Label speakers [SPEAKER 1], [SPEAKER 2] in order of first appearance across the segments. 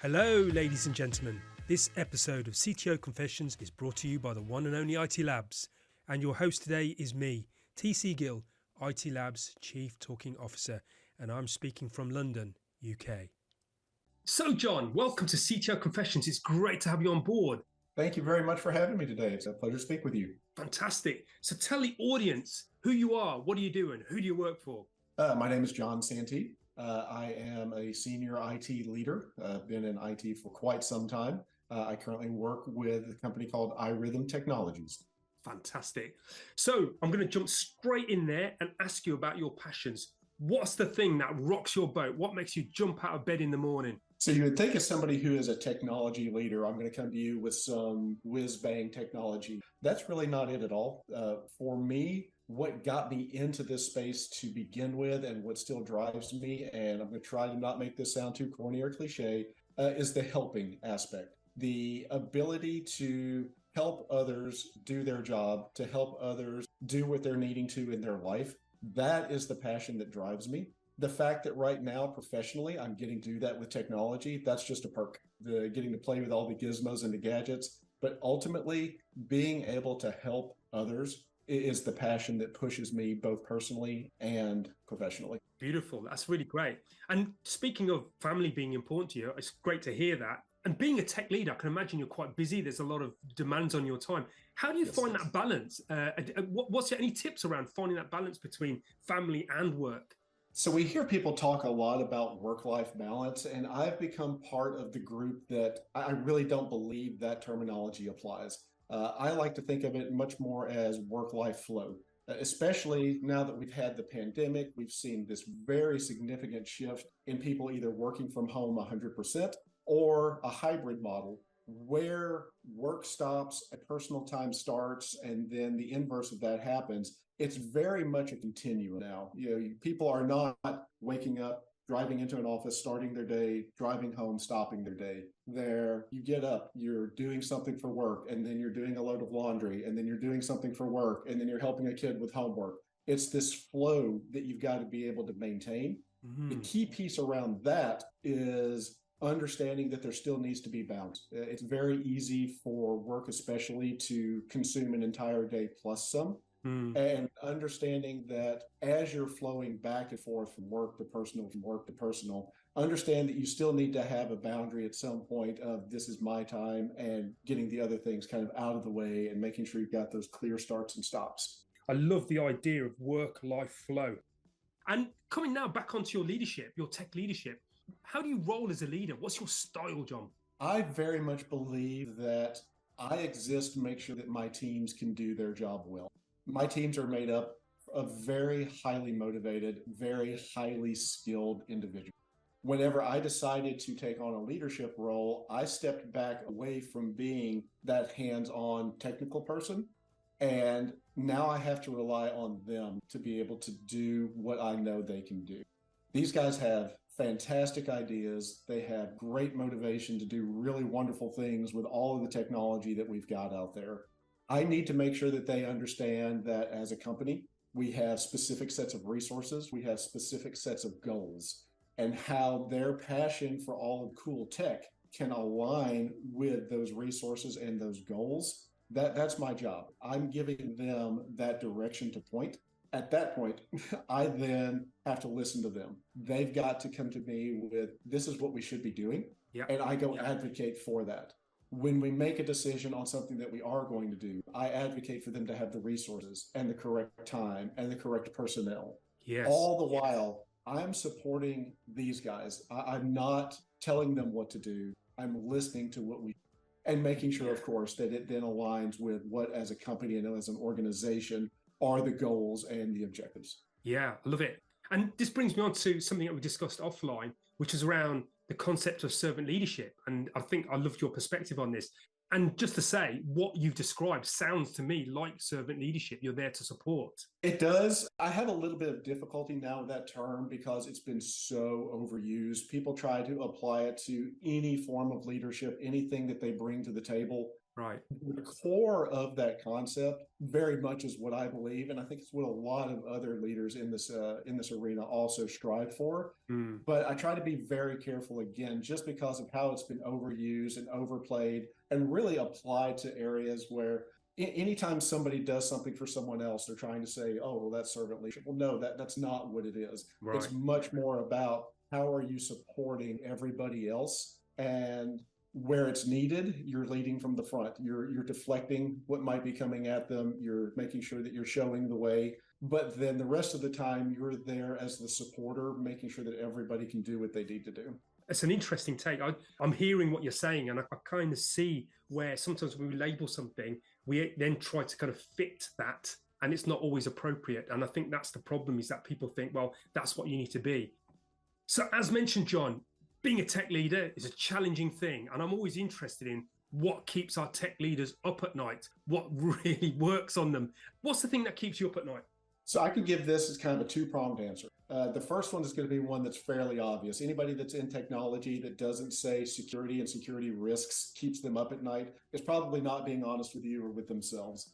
[SPEAKER 1] Hello, ladies and gentlemen. This episode of CTO Confessions is brought to you by the one and only IT Labs. And your host today is me, TC Gill, IT Labs Chief Talking Officer, and I'm speaking from London, UK. So, John, welcome to CTO Confessions. It's great to have you on board.
[SPEAKER 2] Thank you very much for having me today. It's a pleasure to speak with you.
[SPEAKER 1] Fantastic. So tell the audience who you are, what are you doing, who do you work for?
[SPEAKER 2] My name is Jon Santee. I am a senior IT leader. I've been in IT for quite some time. I currently work with a company called iRhythm Technologies.
[SPEAKER 1] Fantastic. So I'm going to jump straight in there and ask you about your passions. What's the thing that rocks your boat? What makes you jump out of bed in the morning?
[SPEAKER 2] So you would think as somebody who is a technology leader, I'm going to come to you with some whiz-bang technology. That's really not it at all. For me, what got me into this space to begin with and what still drives me, and I'm going to try to not make this sound too corny or cliche, is the helping aspect. The ability to help others do their job, to help others do what they're needing to in their life. That is the passion that drives me. The fact that right now, professionally, I'm getting to do that with technology, that's just a perk. Getting to play with all the gizmos and the gadgets. But ultimately, being able to help others is the passion that pushes me both personally and professionally.
[SPEAKER 1] Beautiful. That's really great. And speaking of family being important to you, it's great to hear that. And being a tech leader, I can imagine you're quite busy. There's a lot of demands on your time. How do you find that balance? What's any tips around finding that balance between family and work?
[SPEAKER 2] So we hear people talk a lot about work-life balance, and I've become part of the group that I really don't believe that terminology applies. I like to think of it much more as work-life flow, especially now that we've had the pandemic. We've seen this very significant shift in people either working from home 100% or a hybrid model where work stops, a personal time starts, and then the inverse of that happens. It's very much a continuum now. People are not waking up, driving into an office, starting their day, driving home, stopping their day. You get up, you're doing something for work, and then you're doing a load of laundry, and then you're doing something for work, and then you're helping a kid with homework. It's this flow that you've got to be able to maintain. The key piece around that is understanding that there still needs to be balance. It's very easy for work, especially, to consume an entire day plus some. And understanding that as you're flowing back and forth from work to personal, understand that you still need to have a boundary at some point of this is my time and getting the other things kind of out of the way and making sure you've got those clear starts and stops.
[SPEAKER 1] I love the idea of work-life flow. And coming now back onto your leadership, your tech leadership, how do you roll as a leader? What's your style, John?
[SPEAKER 2] I very much believe that I exist to make sure that my teams can do their job well. My teams are made up of very highly motivated, very highly skilled individuals. Whenever I decided to take on a leadership role, I stepped back away from being that hands-on technical person. And now I have to rely on them to be able to do what I know they can do. These guys have fantastic ideas. They have great motivation to do really wonderful things with all of the technology that we've got out there. I need to make sure that they understand that as a company, we have specific sets of resources, we have specific sets of goals, and how their passion for all of cool tech can align with those resources and those goals. That's my job. I'm giving them that direction to point. At that point, I then have to listen to them. They've got to come to me with, this is what we should be doing. And I go advocate for that. When we make a decision on something that we are going to do, I advocate for them to have the resources and the correct time and the correct personnel. All the while, I'm supporting these guys. I'm not telling them what to do. I'm listening to what we do and making sure, of course, that it then aligns with what, as a company and as an organization, are the goals and the objectives.
[SPEAKER 1] Yeah, I love it. And this brings me on to something that we discussed offline, which is around the concept of servant leadership. And I think I loved your perspective on this. And just to say, what you've described sounds to me like servant leadership. You're there to support.
[SPEAKER 2] It does. I have a little bit of difficulty now with that term because it's been so overused. People try to apply it to any form of leadership, anything that they bring to the table.
[SPEAKER 1] Right.
[SPEAKER 2] The core of that concept very much is what I believe, and I think it's what a lot of other leaders in this arena also strive for.
[SPEAKER 1] Mm.
[SPEAKER 2] But I try to be very careful again, just because of how it's been overused and overplayed, and really applied to areas where anytime somebody does something for someone else, they're trying to say, "Oh, well, that's servant leadership." Well, no, that's not what it is.
[SPEAKER 1] Right.
[SPEAKER 2] It's much more about how are you supporting everybody else, and where it's needed, you're leading from the front. You're deflecting what might be coming at them. You're making sure that you're showing the way. But then the rest of the time, you're there as the supporter, making sure that everybody can do what they need to do.
[SPEAKER 1] It's an interesting take. I'm hearing what you're saying, and I kind of see where sometimes when we label something, we then try to kind of fit that, and it's not always appropriate. And I think that's the problem, is that people think, well, that's what you need to be. So, as mentioned, John, being a tech leader is a challenging thing. And I'm always interested in what keeps our tech leaders up at night, what really works on them. What's the thing that keeps you up at night?
[SPEAKER 2] So I could give this as kind of a two-pronged answer. The first one is going to be one that's fairly obvious. Anybody that's in technology that doesn't say security and security risks keeps them up at night is probably not being honest with you or with themselves.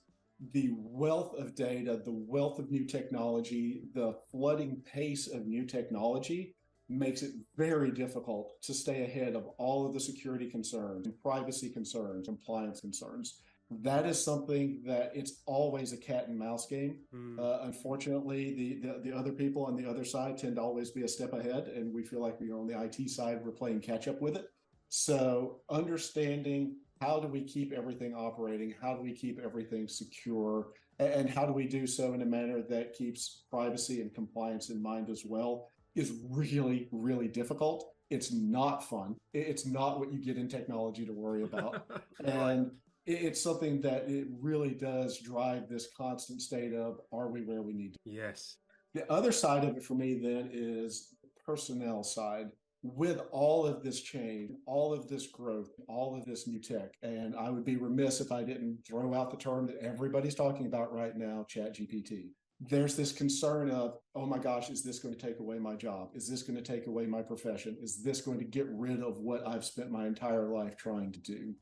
[SPEAKER 2] The wealth of data, the wealth of new technology, the flooding pace of new technology makes it very difficult to stay ahead of all of the security concerns, privacy concerns, compliance concerns. That is something that it's always a cat and mouse game. Unfortunately, the other people on the other side tend to always be a step ahead, and we feel like on the IT side, we're playing catch up with it. So understanding how do we keep everything operating, how do we keep everything secure, and how do we do so in a manner that keeps privacy and compliance in mind as well, is really, really difficult. It's not fun. It's not what you get in technology to worry about. And it's something that it really does drive this constant state of, are we where we need to be?
[SPEAKER 1] Yes.
[SPEAKER 2] The other side of it for me then is the personnel side. With all of this change, all of this growth, all of this new tech, and I would be remiss if I didn't throw out the term that everybody's talking about right now, ChatGPT. There's this concern of, oh my gosh, is this going to take away my job? Is this going to take away my profession? Is this going to get rid of what I've spent my entire life trying to do?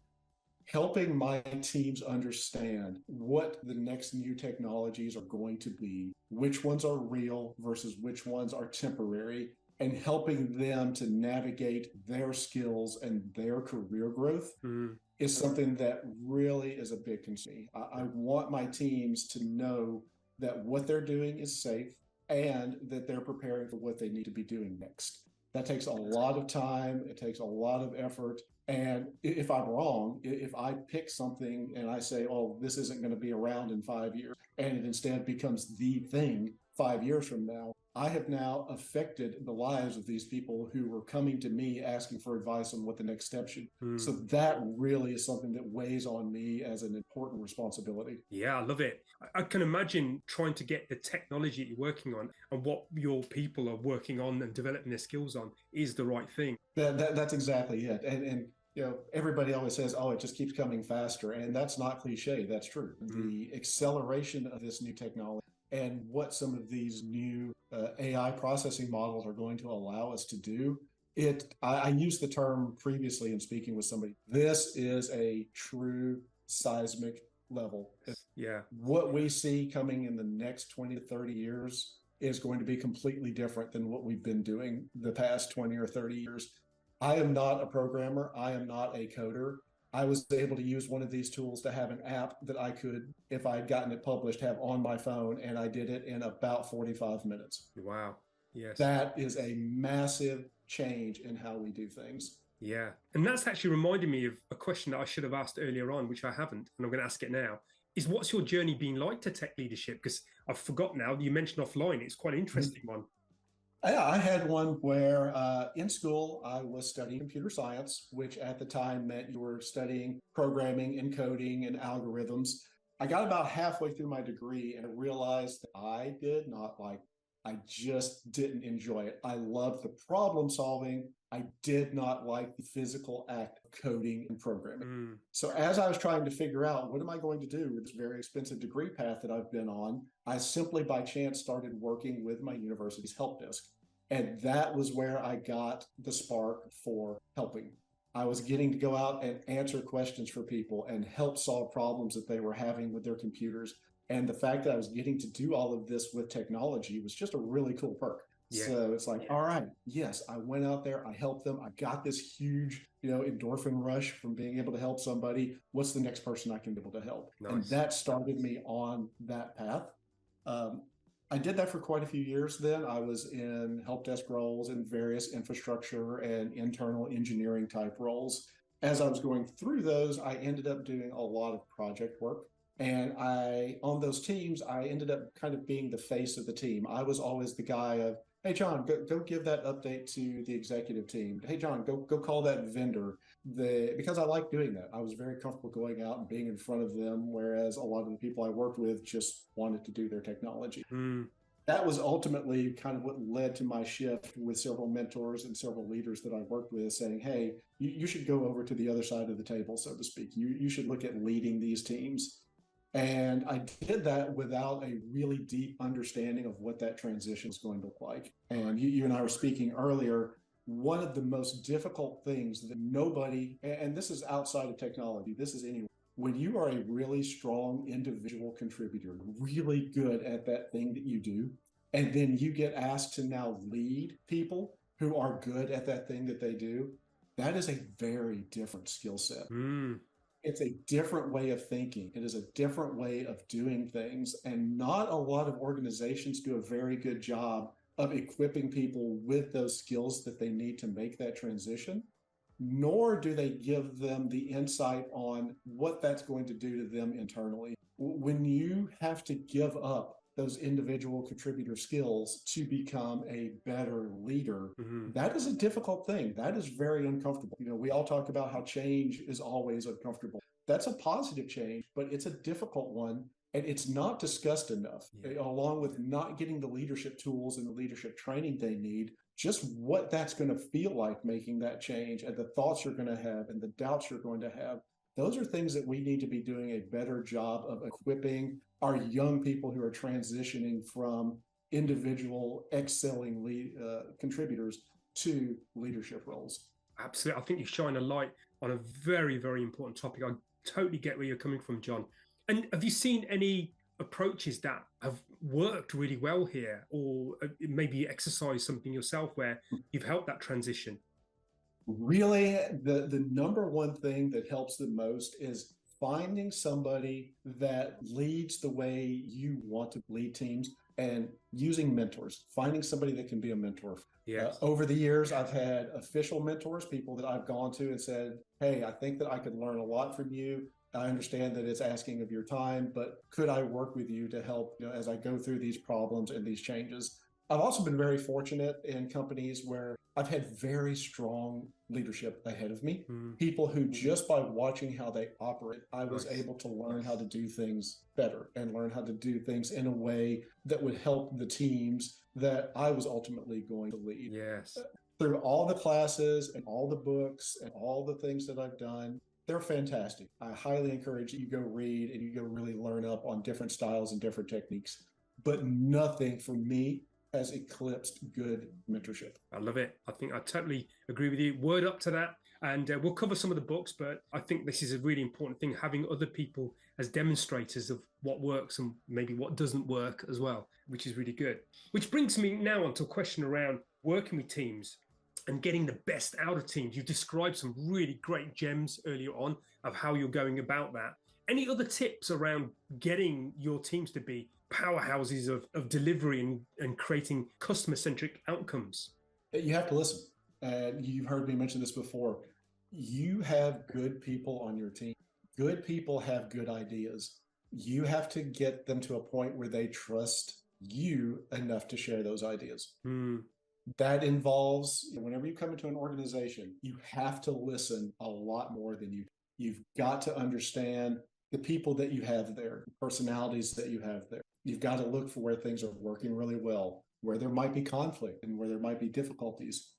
[SPEAKER 2] Helping my teams understand what the next new technologies are going to be, which ones are real versus which ones are temporary, and helping them to navigate their skills and their career growth is something that really is a big concern. I want my teams to know that what they're doing is safe and that they're preparing for what they need to be doing next. That takes a lot of time. It takes a lot of effort. And if I'm wrong, if I pick something and I say, oh, this isn't going to be around in 5 years, and it instead becomes the thing 5 years from now, I have now affected the lives of these people who were coming to me asking for advice on what the next step should be. So that really is something that weighs on me as an important responsibility.
[SPEAKER 1] Yeah, I love it. I can imagine trying to get the technology that you're working on and what your people are working on and developing their skills on is the right thing.
[SPEAKER 2] That's exactly it. And everybody always says, oh, it just keeps coming faster. And that's not cliche. That's true. The acceleration of this new technology and what some of these new AI processing models are going to allow us to do. I used the term previously in speaking with somebody. This is a true seismic level.
[SPEAKER 1] Yeah.
[SPEAKER 2] What we see coming in the next 20 to 30 years is going to be completely different than what we've been doing the past 20 or 30 years. I am not a programmer. I am not a coder. I was able to use one of these tools to have an app that I could, if I had gotten it published, have on my phone, and I did it in about 45 minutes.
[SPEAKER 1] Wow. Yes.
[SPEAKER 2] That is a massive change in how we do things.
[SPEAKER 1] Yeah. And that's actually reminded me of a question that I should have asked earlier on, which I haven't, and I'm going to ask it now, is what's your journey been like to tech leadership? Because I've forgotten now, you mentioned offline, it's quite an interesting one.
[SPEAKER 2] Yeah, I had one where in school I was studying computer science, which at the time meant you were studying programming and coding and algorithms. I got about halfway through my degree and realized that I did not like it. I just didn't enjoy it. I loved the problem solving. I did not like the physical act of coding and programming. So as I was trying to figure out what am I going to do with this very expensive degree path that I've been on, I simply by chance started working with my university's help desk. And that was where I got the spark for helping. I was getting to go out and answer questions for people and help solve problems that they were having with their computers. And the fact that I was getting to do all of this with technology was just a really cool perk.
[SPEAKER 1] Yeah.
[SPEAKER 2] So it's like, all right, yes, I went out there, I helped them, I got this huge, endorphin rush from being able to help somebody. What's the next person I can be able to help? And
[SPEAKER 1] Nice.
[SPEAKER 2] that started me on that path. Um, I did that for quite a few years then. I was in help desk roles in various infrastructure and internal engineering type roles. As I was going through those, I ended up doing a lot of project work. And on those teams, I ended up kind of being the face of the team. I was always the guy of, hey, John, go give that update to the executive team. Hey, John, go call that vendor. Because I like doing that. I was very comfortable going out and being in front of them, whereas a lot of the people I worked with just wanted to do their technology. That was ultimately kind of what led to my shift with several mentors and several leaders that I worked with saying, hey, you should go over to the other side of the table, so to speak. You should look at leading these teams. And I did that without a really deep understanding of what that transition is going to look like. And you and I were speaking earlier, one of the most difficult things that nobody, and this is outside of technology, this is anywhere, when you are a really strong individual contributor, really good at that thing that you do, and then you get asked to now lead people who are good at that thing that they do, that is a very different skill set. It's a different way of thinking. It is a different way of doing things. And not a lot of organizations do a very good job of equipping people with those skills that they need to make that transition, nor do they give them the insight on what that's going to do to them internally. When you have to give up those individual contributor skills to become a better leader, that is a difficult thing. That is very uncomfortable. We all talk about how change is always uncomfortable. That's a positive change, but it's a difficult one. And it's not discussed enough, along with not getting the leadership tools and the leadership training they need, just what that's going to feel like making that change and the thoughts you're going to have and the doubts you're going to have. Those are things that we need to be doing a better job of equipping our young people who are transitioning from individual excelling contributors to leadership roles.
[SPEAKER 1] Absolutely. I think you shine a light on a very, very important topic. I totally get where you're coming from, John. And have you seen any approaches that have worked really well here, or maybe exercise something yourself where you've helped that transition?
[SPEAKER 2] Really, the number one thing that helps the most is finding somebody that leads the way you want to lead teams and using mentors, finding somebody that can be a mentor. Over the years, I've had official mentors, people that I've gone to and said, hey, I think that I could learn a lot from you. I understand that it's asking of your time, but could I work with you to help as I go through these problems and these changes? I've also been very fortunate in companies where I've had very strong leadership ahead of me, people who just by watching how they operate, I was able to learn how to do things better and learn how to do things in a way that would help the teams that I was ultimately going to lead. Through all the classes and all the books and all the things that I've done, they're fantastic. I highly encourage that you go read and you go really learn up on different styles and different techniques. But nothing for me has eclipsed good mentorship.
[SPEAKER 1] I love it. I think I totally agree with you. Word up to that. And we'll cover some of the books, but I think this is a really important thing, having other people as demonstrators of what works and maybe what doesn't work as well, which is really good. Which brings me now onto a question around working with teams and getting the best out of teams. You've described some really great gems earlier on of how you're going about that. Any other tips around getting your teams to be powerhouses of delivery and creating customer-centric outcomes?
[SPEAKER 2] You have to listen. And you've heard me mention this before. You have good people on your team. Good people have good ideas. You have to get them to a point where they trust you enough to share those ideas. That involves, whenever you come into an organization, you have to listen a lot more than you. You've got to understand the people that you have there, the personalities that you have there. You've got to look for where things are working really well, where there might be conflict and where there might be difficulties.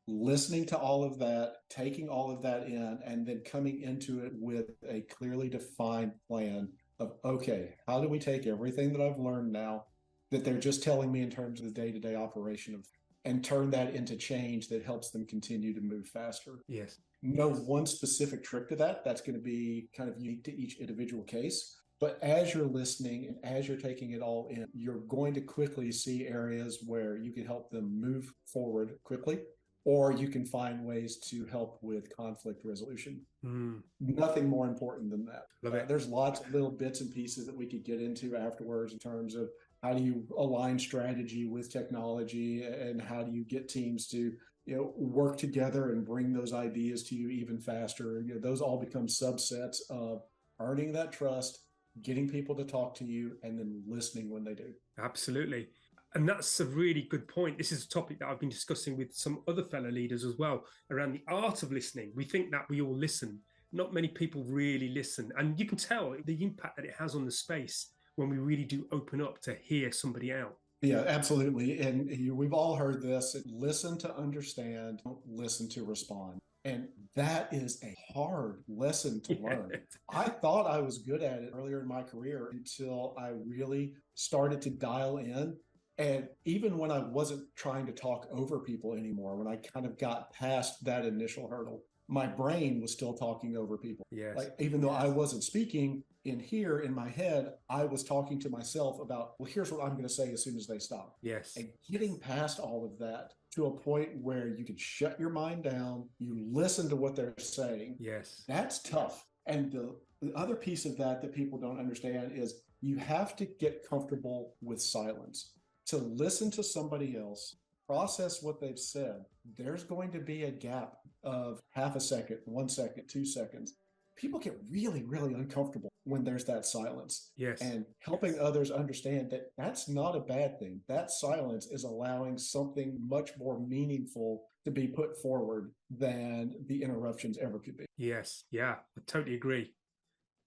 [SPEAKER 2] Listening to all of that, taking all of that in, and then coming into it with a clearly defined plan of, okay, how do we take everything that I've learned now that they're just telling me in terms of the day-to-day operation of, and turn that into change that helps them continue to move faster.
[SPEAKER 1] Yes.
[SPEAKER 2] no one specific trick to that. That's going to be kind of unique to each individual case. But as you're listening and as you're taking it all in, you're going to quickly see areas where you can help them move forward quickly, or you can find ways to help with conflict resolution. Nothing more important than that.
[SPEAKER 1] Love it.
[SPEAKER 2] There's lots of little bits and pieces that we could get into afterwards in terms of how do you align strategy with technology, and how do you get teams to work together and bring those ideas to you even faster. Those all become subsets of earning that trust, getting people to talk to you, and then listening when they do.
[SPEAKER 1] Absolutely. And that's a really good point. This is a topic that I've been discussing with some other fellow leaders as well, around the art of listening. We think that we all listen. Not many people really listen. And you can tell the impact that it has on the space when we really do open up to hear somebody out.
[SPEAKER 2] Yeah, absolutely. And we've all heard this: listen to understand, don't listen to respond. And that is a hard lesson to learn. I thought I was good at it earlier in my career until I really started to dial in. And even when I wasn't trying to talk over people anymore, when I kind of got past that initial hurdle, my brain was still talking over people.
[SPEAKER 1] Yes.
[SPEAKER 2] Like, even though I wasn't speaking in here in my head, I was talking to myself about, well, here's what I'm going to say as soon as they stop.
[SPEAKER 1] Yes.
[SPEAKER 2] And getting past all of that to a point where you can shut your mind down, you listen to what they're saying.
[SPEAKER 1] Yes.
[SPEAKER 2] That's tough. And the other piece of that people don't understand is you have to get comfortable with silence. To listen to somebody else, process what they've said, there's going to be a gap of half a second, 1 second, 2 seconds. People get really, really uncomfortable when there's that silence.
[SPEAKER 1] Yes.
[SPEAKER 2] And helping others understand that that's not a bad thing. That silence is allowing something much more meaningful to be put forward than the interruptions ever could be.
[SPEAKER 1] Yes. Yeah, I totally agree.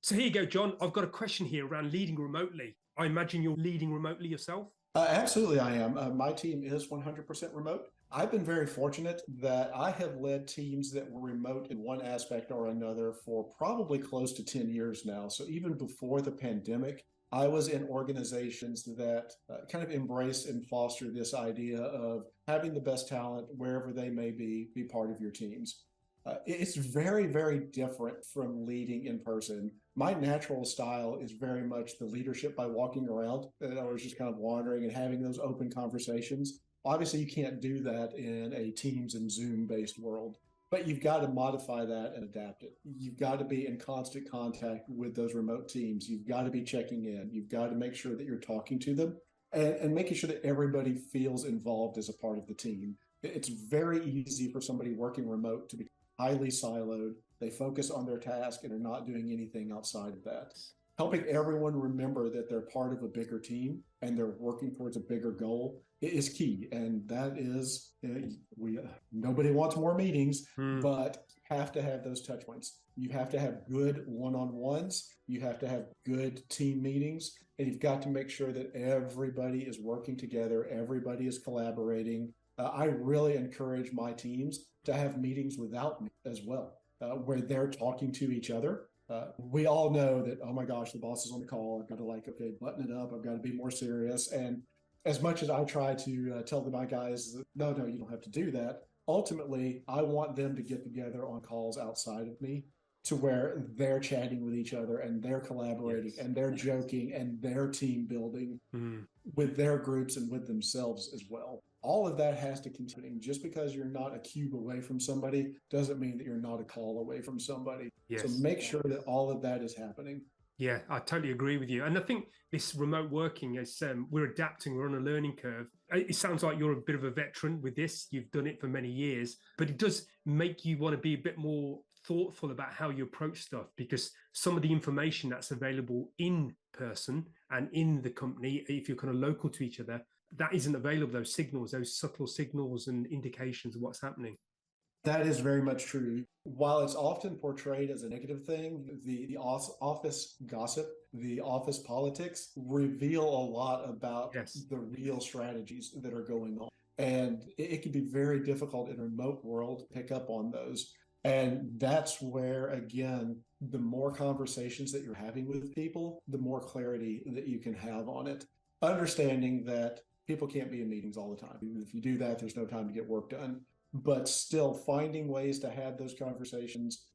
[SPEAKER 1] So here you go, Jon. I've got a question here around leading remotely. I imagine you're leading remotely yourself?
[SPEAKER 2] Absolutely, I am. My team is 100% remote. I've been very fortunate that I have led teams that were remote in one aspect or another for probably close to 10 years now. So even before the pandemic, I was in organizations that kind of embrace and foster this idea of having the best talent wherever they may be part of your teams. It's very, very different from leading in person. My natural style is very much the leadership by walking around, or just kind of wandering and having those open conversations. Obviously, you can't do that in a Teams and Zoom based world, but you've got to modify that and adapt it. You've got to be in constant contact with those remote teams. You've got to be checking in. You've got to make sure that you're talking to them, and making sure that everybody feels involved as a part of the team. It's very easy for somebody working remote to be highly siloed. They focus on their task and are not doing anything outside of that. Helping everyone remember that they're part of a bigger team and they're working towards a bigger goal is key. And that is, nobody wants more meetings, but you have to have those touch points. You have to have good one-on-ones. You have to have good team meetings, and you've got to make sure that everybody is working together. Everybody is collaborating. I really encourage my teams to have meetings without me as well, where they're talking to each other. We all know that, oh my gosh, the boss is on the call. I've got to button it up. I've got to be more serious. And as much as I try to tell my guys, no, you don't have to do that. Ultimately, I want them to get together on calls outside of me, to where they're chatting with each other and they're collaborating and they're joking and they're team building with their groups and with themselves as well. All of that has to continue. Just because you're not a cube away from somebody doesn't mean that you're not a call away from somebody.
[SPEAKER 1] Yes.
[SPEAKER 2] So make sure that all of that is happening.
[SPEAKER 1] Yeah, I totally agree with you. And I think this remote working is, we're adapting, we're on a learning curve. It sounds like you're a bit of a veteran with this. You've done it for many years, but it does make you want to be a bit more thoughtful about how you approach stuff, because some of the information that's available in person and in the company, if you're kind of local to each other, that isn't available. Those signals, those subtle signals and indications of what's happening.
[SPEAKER 2] That is very much true. While it's often portrayed as a negative thing, the office gossip, the office politics reveal a lot about the real strategies that are going on. And it can be very difficult in a remote world to pick up on those. And that's where, again, the more conversations that you're having with people, the more clarity that you can have on it. Understanding that people can't be in meetings all the time. If you do that, there's no time to get work done. but still finding ways to have those conversations.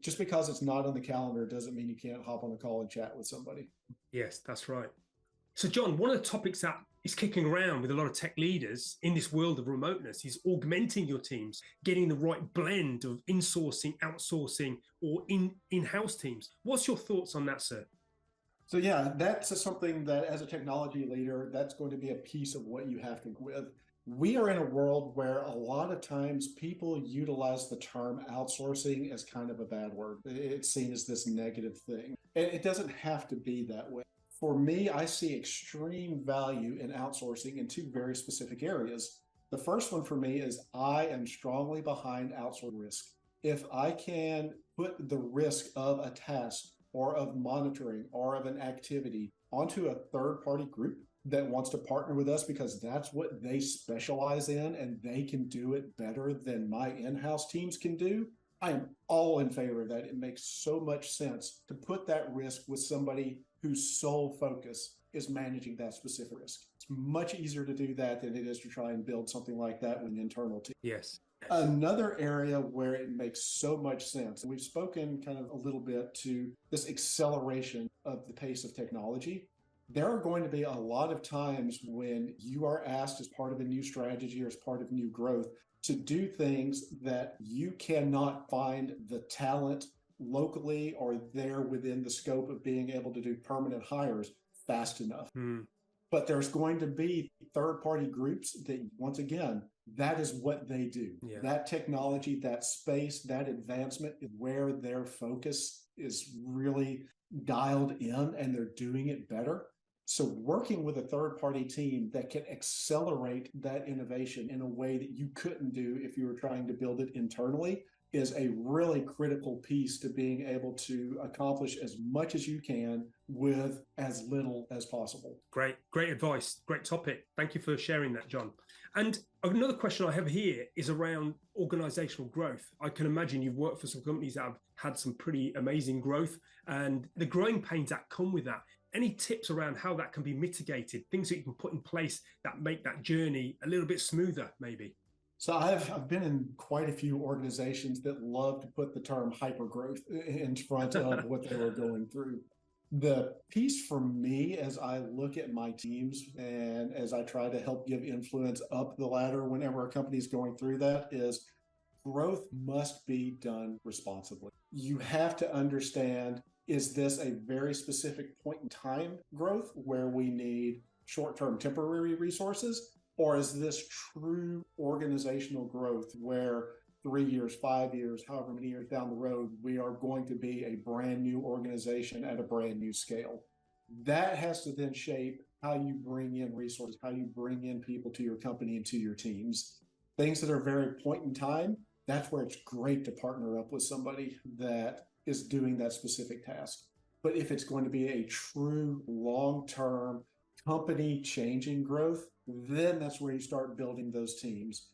[SPEAKER 2] Just because it's not on the calendar doesn't mean you can't hop on a call and chat with somebody.
[SPEAKER 1] Yes, that's right. So, John, one of the topics that is kicking around with a lot of tech leaders in this world of remoteness is augmenting your teams, getting the right blend of insourcing, outsourcing, or in-house teams. What's your thoughts on that, sir?
[SPEAKER 2] So yeah, that's something that as a technology leader, that's going to be a piece of what you have to with. We are in a world where a lot of times people utilize the term outsourcing as kind of a bad word. It's seen as this negative thing. And it doesn't have to be that way. For me, I see extreme value in outsourcing in two very specific areas. The first one for me is I am strongly behind outsourcing risk. If I can put the risk of a task or of monitoring or of an activity onto a third party group that wants to partner with us because that's what they specialize in and they can do it better than my in-house teams can do, I am all in favor of that. It makes so much sense to put that risk with somebody whose sole focus is managing that specific risk. It's much easier to do that than it is to try and build something like that with an internal team.
[SPEAKER 1] Yes.
[SPEAKER 2] Another area where it makes so much sense, and we've spoken kind of a little bit to this acceleration of the pace of technology. There are going to be a lot of times when you are asked as part of a new strategy or as part of new growth to do things that you cannot find the talent locally or there within the scope of being able to do permanent hires fast enough. But there's going to be third party groups that, once again, that is what they do. Yeah. That technology, that space, that advancement is where their focus is really dialed in and they're doing it better. So working with a third party team that can accelerate that innovation in a way that you couldn't do if you were trying to build it internally is a really critical piece to being able to accomplish as much as you can with as little as possible.
[SPEAKER 1] Great advice. Great topic. Thank you for sharing that, John. And another question I have here is around organizational growth. I can imagine you've worked for some companies that have had some pretty amazing growth and the growing pains that come with that. Any tips around how that can be mitigated, things that you can put in place that make that journey a little bit smoother, maybe?
[SPEAKER 2] So I've been in quite a few organizations that love to put the term hypergrowth in front of what they were going through. The piece for me, as I look at my teams and as I try to help give influence up the ladder whenever a company is going through that, is growth must be done responsibly. You have to understand, is this a very specific point in time growth where we need short-term temporary resources? Or is this true organizational growth where 3 years, 5 years, however many years down the road, we are going to be a brand new organization at a brand new scale? That has to then shape how you bring in resources, how you bring in people to your company and to your teams. Things that are very point in time, that's where it's great to partner up with somebody that is doing that specific task. But if it's going to be a true long-term company changing growth, then that's where you start building those teams.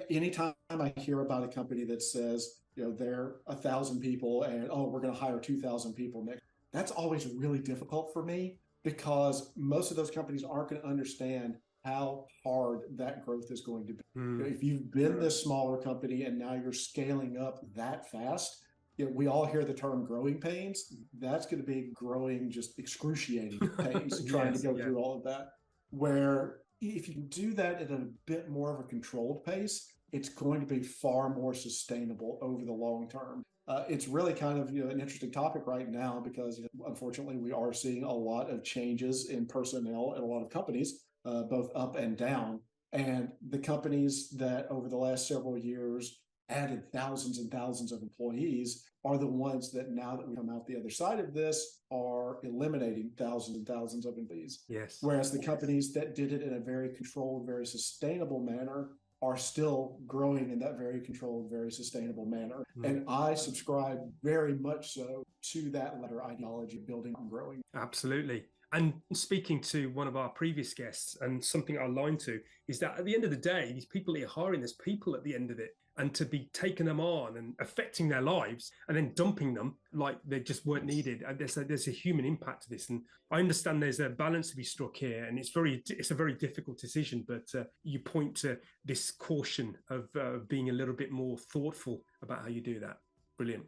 [SPEAKER 2] Anytime I hear about a company that says, they're 1,000 people and, we're going to hire 2,000 people next, that's always really difficult for me because most of those companies aren't going to understand how hard that growth is going to be. If you've been this smaller company and now you're scaling up that fast, we all hear the term growing pains. That's going to be growing just excruciating pains trying to go through all of that. Where if you can do that at a bit more of a controlled pace, it's going to be far more sustainable over the long term. It's really kind of an interesting topic right now because unfortunately we are seeing a lot of changes in personnel at a lot of companies, both up and down. And the companies that over the last several years added thousands and thousands of employees are the ones that now that we come out the other side of this are eliminating thousands and thousands of employees.
[SPEAKER 1] Yes.
[SPEAKER 2] Whereas the companies that did it in a very controlled, very sustainable manner are still growing in that very controlled, very sustainable manner. And I subscribe very much so to that latter ideology, building and growing.
[SPEAKER 1] Absolutely. And speaking to one of our previous guests, and something I aligned to, is that at the end of the day, these people that you're hiring, there's people at the end of it. And to be taking them on and affecting their lives and then dumping them like they just weren't needed. And there's a human impact to this. And I understand there's a balance to be struck here. And it's a very difficult decision. But you point to this caution of being a little bit more thoughtful about how you do that. Brilliant.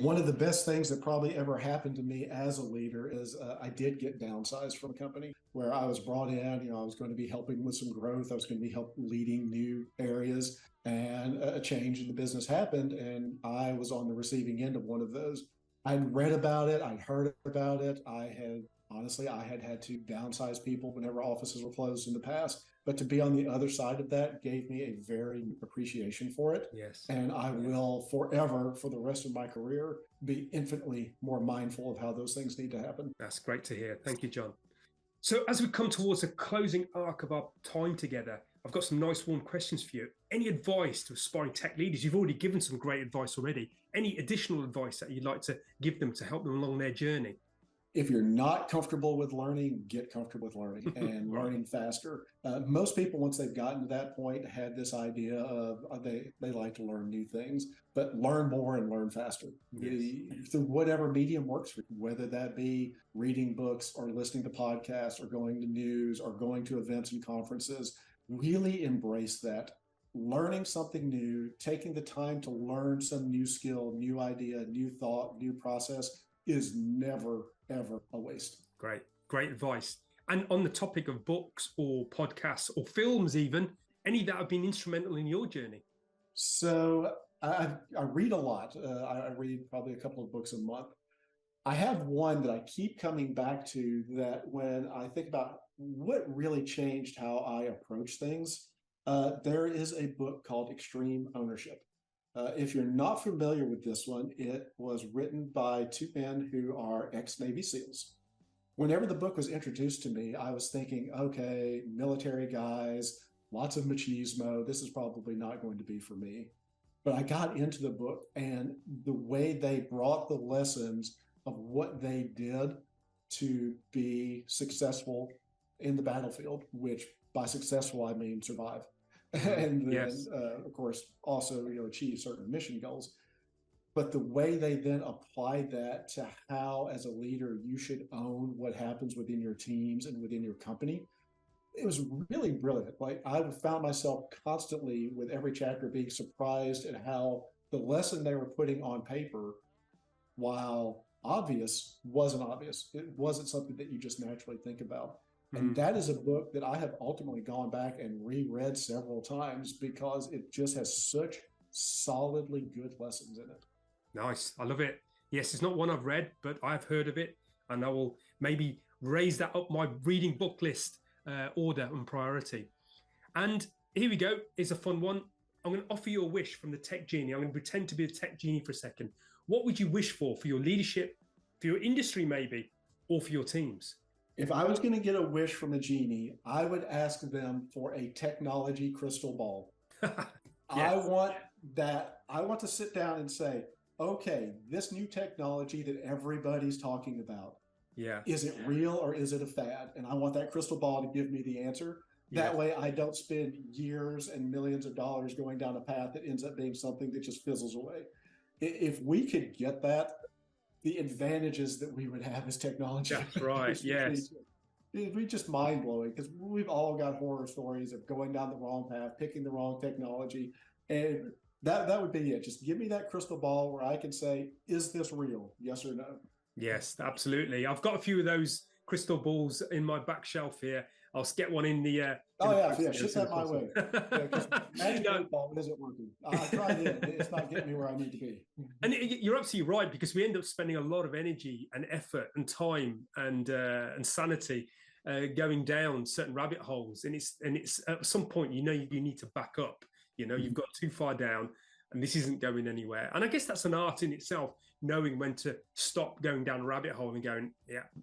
[SPEAKER 2] One of the best things that probably ever happened to me as a leader is I did get downsized from a company where I was brought in. I was going to be helping with some growth. I was going to be leading new areas, and a change in the business happened, and I was on the receiving end of one of those. I'd read about it. I'd heard about it. I had to downsize people whenever offices were closed in the past. But to be on the other side of that gave me a very appreciation for it.
[SPEAKER 1] Yes.
[SPEAKER 2] And I will forever, for the rest of my career, be infinitely more mindful of how those things need to happen.
[SPEAKER 1] That's great to hear. Thank you, Jon. So as we come towards the closing arc of our time together, I've got some nice warm questions for you. Any advice to aspiring tech leaders? You've already given some great advice already. Any additional advice that you'd like to give them to help them along their journey?
[SPEAKER 2] If you're not comfortable with learning, get comfortable with learning and
[SPEAKER 1] Right.
[SPEAKER 2] learning faster. Most people, once they've gotten to that point, had this idea of they like to learn new things, but learn more and learn faster.
[SPEAKER 1] Yes.
[SPEAKER 2] Through whatever medium works for you, whether that be reading books or listening to podcasts or going to news or going to events and conferences, really embrace that. Learning something new, taking the time to learn some new skill, new idea, new thought, new process is never, ever a waste.
[SPEAKER 1] Great advice. And on the topic of books or podcasts or films even, any that have been instrumental in your journey?
[SPEAKER 2] So I read a lot. I read probably a couple of books a month. I have one that I keep coming back to that when I think about what really changed how I approach things, there is a book called Extreme Ownership. If you're not familiar with this one, it was written by two men who are ex-Navy SEALs. Whenever the book was introduced to me, I was thinking, okay, military guys, lots of machismo. This is probably not going to be for me. But I got into the book, and the way they brought the lessons of what they did to be successful in the battlefield, which by successful, I mean survive. And then,
[SPEAKER 1] yes.
[SPEAKER 2] of course, also achieve certain mission goals. But the way they then applied that to how, as a leader, you should own what happens within your teams and within your company, it was really brilliant. Like I found myself constantly with every chapter being surprised at how the lesson they were putting on paper, while obvious, wasn't obvious. It wasn't something that you just naturally think about. And that is a book that I have ultimately gone back and reread several times because it just has such solidly good lessons in it.
[SPEAKER 1] Nice. I love it. Yes, it's not one I've read, but I've heard of it. And I will maybe raise that up my reading book list order and priority. And here we go. It's a fun one. I'm going to offer you a wish from the tech genie. I'm going to pretend to be a tech genie for a second. What would you wish for your leadership, for your industry maybe, or for your teams?
[SPEAKER 2] If I was going to get a wish from a genie, I would ask them for a technology crystal ball. Yes. I want to sit down and say, okay, this new technology that everybody's talking about, is it real or is it a fad? And I want that crystal ball to give me the answer. That way I don't spend years and millions of dollars going down a path that ends up being something that just fizzles away. If we could get that, the advantages that we would have as technology.
[SPEAKER 1] That's right. Yes.
[SPEAKER 2] It'd be just mind blowing because we've all got horror stories of going down the wrong path, picking the wrong technology. And that would be it. Just give me that crystal ball where I can say, is this real? Yes or no?
[SPEAKER 1] Yes, absolutely. I've got a few of those crystal balls in my back shelf here. I'll get one in the.
[SPEAKER 2] Ship that my way. Because Magic 8 Ball isn't working. I tried it. It's not getting me where I need to be.
[SPEAKER 1] And you're absolutely right, because we end up spending a lot of energy and effort and time and sanity going down certain rabbit holes. And it's at some point, you need to back up. You've got too far down and this isn't going anywhere. And I guess that's an art in itself, knowing when to stop going down a rabbit hole and going,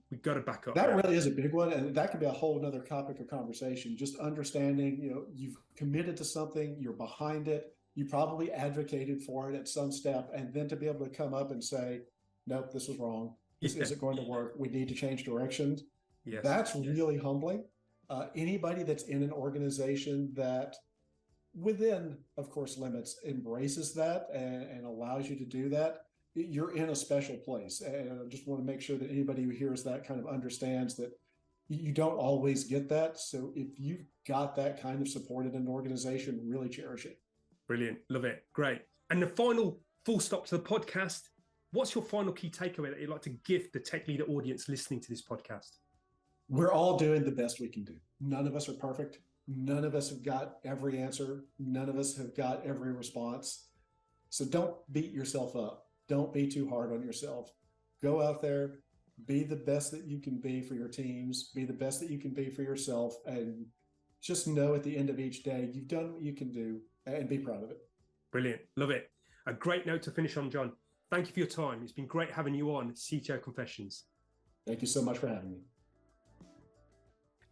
[SPEAKER 1] we've got to back up.
[SPEAKER 2] That really is a big one. And that could be a whole nother topic of conversation. Just understanding, you've committed to something, you're behind it, you probably advocated for it at some step. And then to be able to come up and say, nope, this was wrong. This isn't going to work. We need to change directions.
[SPEAKER 1] Yes.
[SPEAKER 2] That's really humbling. Anybody that's in an organization that, within, of course, limits, embraces that and allows you to do that, you're in a special place. And I just want to make sure that anybody who hears that kind of understands that you don't always get that. So if you've got that kind of support in an organization, really cherish it.
[SPEAKER 1] Brilliant. Love it. Great. And the final full stop to the podcast. What's your final key takeaway that you'd like to give the tech leader audience listening to this podcast?
[SPEAKER 2] We're all doing the best we can do. None of us are perfect. None of us have got every answer. None of us have got every response. So don't beat yourself up. Don't be too hard on yourself. Go out there, be the best that you can be for your teams, be the best that you can be for yourself, and just know at the end of each day, you've done what you can do, and be proud of it.
[SPEAKER 1] Brilliant. Love it. A great note to finish on, Jon. Thank you for your time. It's been great having you on CTO Confessions.
[SPEAKER 2] Thank you so much for having me.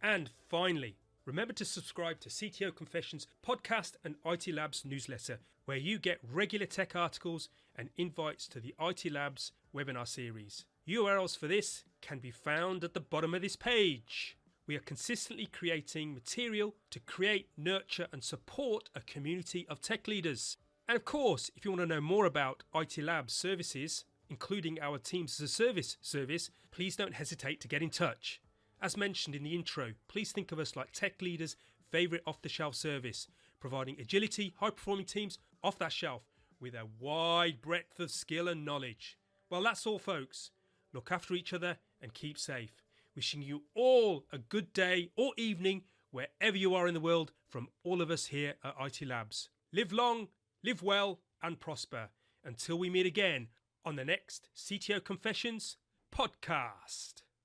[SPEAKER 1] And finally, remember to subscribe to CTO Confessions podcast and IT Labs newsletter, where you get regular tech articles and invites to the IT Labs webinar series. URLs for this can be found at the bottom of this page. We are consistently creating material to create, nurture and support a community of tech leaders. And of course, if you want to know more about IT Labs services, including our Teams as a Service service, please don't hesitate to get in touch. As mentioned in the intro, please think of us like tech leaders' favourite off-the-shelf service, providing agility, high-performing teams off that shelf with a wide breadth of skill and knowledge. Well, that's all, folks. Look after each other and keep safe. Wishing you all a good day or evening wherever you are in the world from all of us here at IT Labs. Live long, live well and prosper until we meet again on the next CTO Confessions podcast.